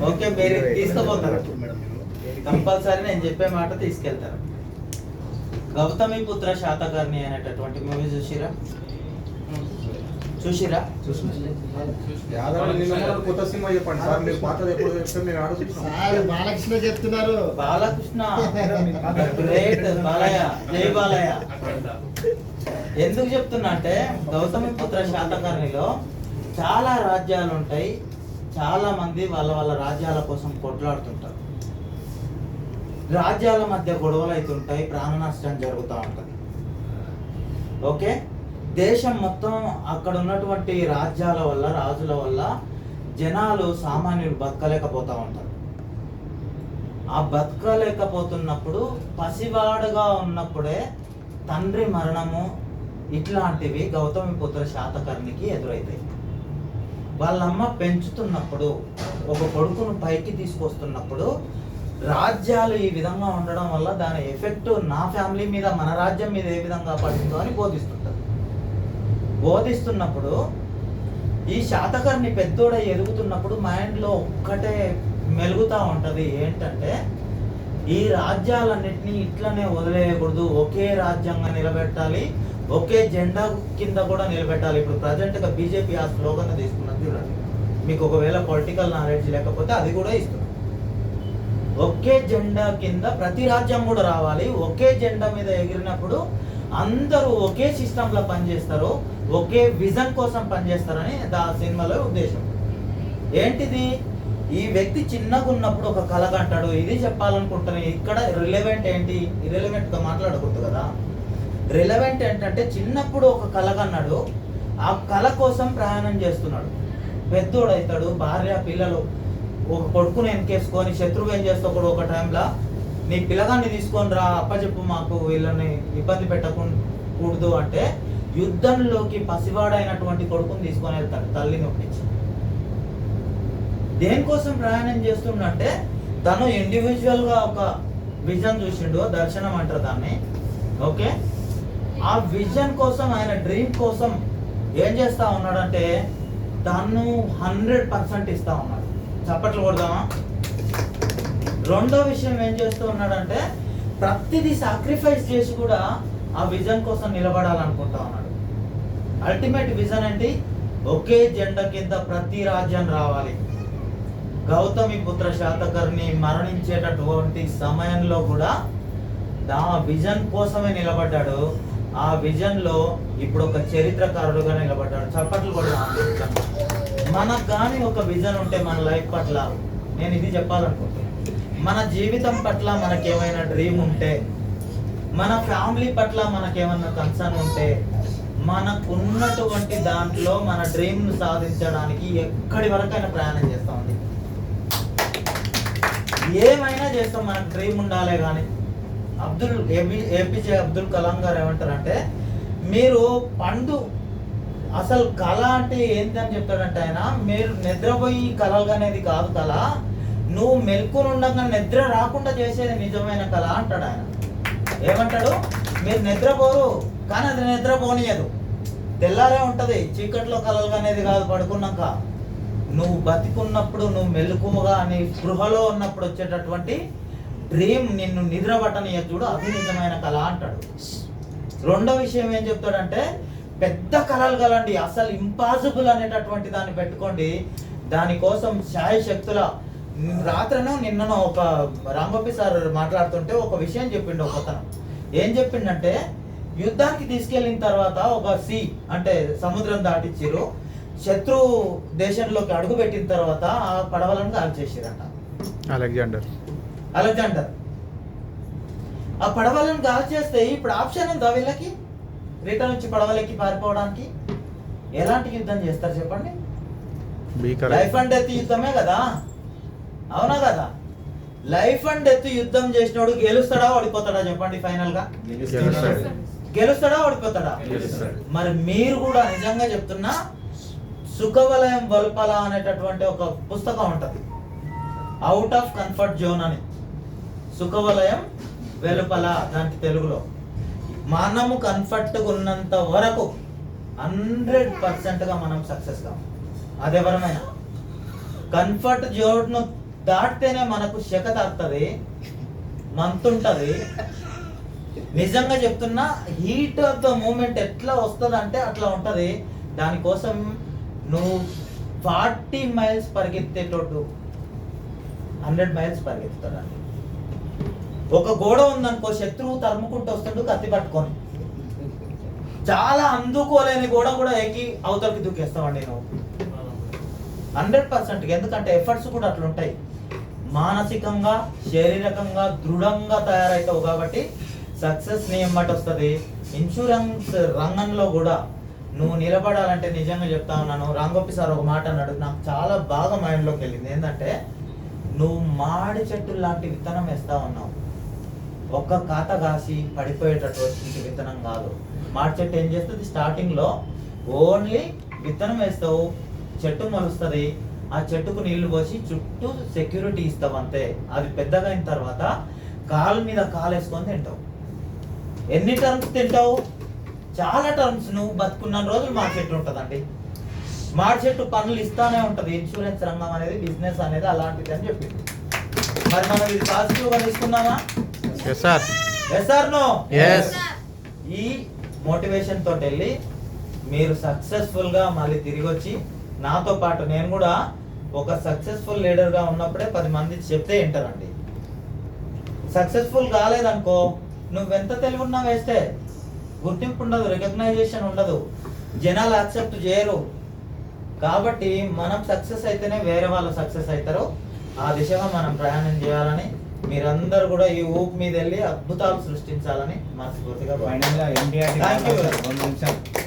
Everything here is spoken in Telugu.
ఓకే, మీరు తీసుకుపోతారు కంపల్సరీ, నేను చెప్పే మాట తీసుకెళ్తారు. గౌతమి పుత్ర శాతకర్ణి అనేటటువంటి మూవీ చూసిరా? కొత్త సినిమా చెప్పండి సార్, మీరు పాతది ఎప్పుడు చెప్తే మీరు ఆడుతున్నాం. బాలకృష్ణ చెప్తున్నారు. బాలకృష్ణ గ్రేట్, బాలయ్య, జై బాలయ్య. ఎందుకు చెప్తున్నా అంటే గౌతమి పుత్ర శాతకర్ణిలో చాలా రాజ్యాలు ఉంటాయి, చాలా మంది వాళ్ళ వాళ్ళ రాజ్యాల కోసం కొట్లాడుతుంటారు, రాజ్యాల మధ్య గొడవలు అవుతుంటాయి, ప్రాణ నష్టం జరుగుతూ ఉంటుంది. ఓకే, దేశం మొత్తం అక్కడ ఉన్నటువంటి రాజ్యాల వల్ల, రాజుల వల్ల జనాలు సామాన్యులు బతకలేకపోతూ ఉంటారు. ఆ బతకలేకపోతున్నప్పుడు పసివాడుగా ఉన్నప్పుడే తండ్రి మరణము ఇట్లాంటివి గౌతమి పుత్ర శాతకర్ణికి ఎదురవుతాయి. వాళ్ళమ్మ పెంచుతున్నప్పుడు, ఒక కొడుకును పైకి తీసుకొస్తున్నప్పుడు రాజ్యాలు ఈ విధంగా ఉండడం వల్ల దాని ఎఫెక్ట్ నా ఫ్యామిలీ మీద, మన రాజ్యం మీద ఏ విధంగా పడుతుందో అని బోధిస్తున్నప్పుడు ఈ శాతకర్ణి పెద్దోడ ఎదుగుతున్నప్పుడు మైండ్లో ఒక్కటే మెలుగుతూ ఉంటుంది, ఏంటంటే ఈ రాజ్యాలన్నింటినీ ఇట్లనే వదిలేయకూడదు, ఒకే రాజ్యంగా నిలబెట్టాలి, ఒకే జెండా కింద కూడా నిలబెట్టాలి. ఇప్పుడు ప్రజెంట్గా బీజేపీ ఆ స్లోగన్ తీసుకున్నది చూడండి, మీకు ఒకవేళ పొలిటికల్ నాలెడ్జ్ లేకపోతే అది కూడా ఇస్తుంది. ఒకే జెండా కింద ప్రతి రాజ్యం కూడా రావాలి, ఒకే జెండా మీద ఎగిరినప్పుడు అందరూ ఒకే సిస్టంలో పనిచేస్తారు, ఒకే విజన్ కోసం పనిచేస్తారని ఆ సినిమాలో ఉద్దేశం. ఏంటిది? ఈ వ్యక్తి చిన్నగా ఉన్నప్పుడు ఒక కళ కంటాడు, ఇది చెప్పాలనుకుంటాను. ఇక్కడ రిలెవెంట్ ఏంటి? ఇర్రెలెవెంట్గా మాట్లాడకూడదు కదా. రిలెవెంట్ ఏంటంటే చిన్నప్పుడు ఒక కళ కన్నాడు, ఆ కళ కోసం ప్రయాణం చేస్తున్నాడు, పెద్దోడవుతాడు, భార్య పిల్లలు, ఒక కొడుకుని వెనకేసుకొని శత్రువు ఏం చేస్తాడు, ఒక టైంలో నీ పిల్లగాన్ని తీసుకొని రా, అప్పచెప్పు, మాకు వీళ్ళని ఇబ్బంది పెట్టకూడదు అంటే యుద్ధంలోకి పసివాడైనటువంటి కొడుకుని తీసుకొని వెళ్తాడు తల్లిని ఒప్పించి. దేనికోసం ప్రయాణం చేస్తుండంటే తను ఇండివిజువల్గా ఒక విజన్ చూసిండు, దర్శనం అంటారు దాన్ని. ఓకే, ఆ విజన్ కోసం, ఆయన డ్రీమ్ కోసం ఏం చేస్తా ఉన్నాడంటే తను 100% ఇస్తా ఉన్నాడు. చప్పట్లు కొడదామా? రెండో విషయం ఏం చేస్తూ ఉన్నాడంటే ప్రతిదీ సాక్రిఫైస్ చేసి కూడా ఆ విజన్ కోసం నిలబడాలనుకుంటా ఉన్నాడు. అల్టిమేట్ విజన్ ఏంటి? ఒకే జెండా కింద ప్రతి రాజ్యం రావాలి. గౌతమి పుత్ర శాతకర్ణి మరణించేటటువంటి సమయంలో కూడా ఆ విజన్ కోసమే నిలబడ్డాడు. ఆ విజన్ లో ఇప్పుడు ఒక చరిత్రకారుడుగా నిలబడ్డాడు. చప్పట్లు కూడా. మనకు కానీ ఒక విజన్ ఉంటే మన లైఫ్ పట్ల, నేను ఇది చెప్పాలనుకుంటున్నాను, మన జీవితం పట్ల మనకేమైనా డ్రీమ్ ఉంటే, మన ఫ్యామిలీ పట్ల మనకేమైనా కన్సర్న్ ఉంటే, మనకున్నటువంటి దాంట్లో మన డ్రీమ్ను సాధించడానికి ఎక్కడి వరకైనా ప్రయాణం చేస్తామండి. ఏమైనా చేస్తాం, మనకు డ్రీమ్ ఉండాలే. కానీ ఏపీజే అబ్దుల్ కలాం గారు ఏమంటారంటే, మీరు పండు అసలు కళ అంటే ఏంటని చెప్తాడంటే ఆయన, మీరు నిద్రపోయి కళలు అనేది కాదు కళ, నువ్వు మెలుకుని ఉండగా నిద్ర రాకుండా చేసేది నిజమైన కళ అంటాడు ఆయన. ఏమంటాడు? మీరు నిద్రపోరు, కానీ అది నిద్రపోనియదు, తెల్లారే ఉంటుంది, చీకట్లో కళలు అనేది కాదు. పడుకున్నాక నువ్వు బతికున్నప్పుడు, నువ్వు మెలుకువగా నీ స్పృహలో ఉన్నప్పుడు వచ్చేటటువంటి డ్రీమ్ నిన్ను నిద్ర పట్టనియదు చూడు, అది నిజమైన కళ అంటాడు. రెండో విషయం ఏం చెప్తాడంటే, పెద్ద కళలు కలండి, అసలు ఇంపాసిబుల్ అనేటటువంటి దాన్ని పెట్టుకోండి, దానికోసం శాయశక్తుల. రాత్రనో నిన్ననో ఒక రాంగోపి సార్ మాట్లాడుతుంటే ఒక విషయం చెప్పిండు ఒకతను. ఏం చెప్పిండంటే, యుద్ధానికి తీసుకెళ్ళిన తర్వాత ఒక అంటే సముద్రం దాటిచ్చిరు, శత్రు దేశంలోకి అడుగు పెట్టిన తర్వాత ఆ పడవలను కాల్చేసిరంట. అలెగ్జాండర్ ఆ పడవలను కాల్చేస్తే ఇప్పుడు ఆప్షన్ ఉందా వీళ్ళకి? రిటర్న్ వచ్చి పడవలకి పారిపోవడానికి? ఎలాంటి యుద్ధం చేస్తారు చెప్పండి? లైఫ్ అండ్ డెత్ యుద్ధమే కదా, అవునా కదా? లైఫ్ అండ్ డెత్ యుద్ధం చేసినోడు గెలుస్తాడా ఓడిపోతాడా చెప్పండి? ఫైనల్ గా గెలుస్తాడా ఓడిపోతాడా? మరి మీరు కూడా నిజంగా చెప్తున్నా, సుఖవలయం వల్పల అనేటటువంటి ఒక పుస్తకం ఉంటది, అవుట్ ఆఫ్ కంఫర్ట్ జోన్ అని. సుఖవలయం వెలుపల, దానికి తెలుగులో. మనము కంఫర్ట్గా ఉన్నంత వరకు 100%గా మనం సక్సెస్ కాము. అదెవరమైనా కంఫర్ట్ జోన్ను దాటితేనే మనకు శక తాకుతుంది, మంతుంటది. నిజంగా చెప్తున్నా, హీట్ ఆఫ్ ద మూమెంట్ ఎట్లా వస్తుంది అంటే అట్లా ఉంటది. దానికోసం నువ్వు 40 మైల్స్ పరిగెత్తేటోటు 100 మైల్స్ పరిగెత్తుతాడండి. ఒక గోడ ఉందనుకో, శత్రువు తరుముకుంటూ వస్తుండు కత్తి పట్టుకొని, చాలా అందుకోలేని గోడ కూడా ఎక్కి అవతలకి దూకేస్తామండి నువ్వు 100%. ఎందుకంటే ఎఫర్ట్స్ కూడా అట్లా ఉంటాయి. మానసికంగా శారీరకంగా దృఢంగా తయారవుతావు కాబట్టి సక్సెస్ నీ ఎమ్మటి వస్తుంది. ఇన్సూరెన్స్ రంగంలో కూడా నువ్వు నిలబడాలంటే నిజంగా చెప్తా ఉన్నాను. రాంగోపి సార్ ఒక మాట అన్నాడు, నాకు చాలా బాగా మైండ్లోకి వెళ్ళింది. ఏంటంటే, నువ్వు మాడి చెట్టు లాంటి విత్తనం వేస్తా ఉన్నావు. ఒక్క కాత కాసి పడిపోయేటటువంటి విత్తనం కాదు. మాడి చెట్టు ఏం చేస్తుంది, స్టార్టింగ్లో ఓన్లీ విత్తనం వేస్తావు, చెట్టు మొలుస్తుంది, ఆ చెట్టుకు నీళ్లు పోసి చుట్టూ సెక్యూరిటీ ఇస్తావు అంతే. అది పెద్దగా అయిన తర్వాత కాలు మీద కాలు వేసుకొని తింటావు. ఎన్ని టర్మ్స్ తింటావు? చాలా టర్మ్స్. నువ్వు బతుకున్న రోజులు మాడి చెట్టు ఉంటుందండి. మాడి చెట్టు పనులు ఇస్తానే ఉంటుంది. ఇన్సూరెన్స్ రంగం అనేది, బిజినెస్ అనేది అలాంటిది అని చెప్పింది. మరి మనం ఇది పాజిటివ్ గా తీసుకున్నామా? Yes, sir. Yes or no? Yes. ఈ మోటివేషన్ తోటి వెళ్ళి మీరు సక్సెస్ఫుల్ గా మళ్ళీ తిరిగి వచ్చి నాతో పాటు నేను కూడా ఒక సక్సెస్ఫుల్ లీడర్ గా ఉన్నప్పుడే 10 మంది చెప్తే వింటారండి. సక్సెస్ఫుల్ కాలేదనుకో, నువ్వెంత తెలివి ఉన్నా వేస్తే గుర్తింపు ఉండదు, రికగ్నైజేషన్ ఉండదు, జనాలు యాక్సెప్ట్ చేయరు. కాబట్టి మనం సక్సెస్ అయితేనే వేరే వాళ్ళు సక్సెస్ అవుతారు. ఆ దిశగా మనం ప్రయాణం చేయాలని, మీరందరూ కూడా ఈ ఊపు మీద వెళ్ళి అద్భుతాలు సృష్టించాలని మనస్ఫూర్తిగా ఫైనల్ గా Thank you. NTR 2 నిమిషాలు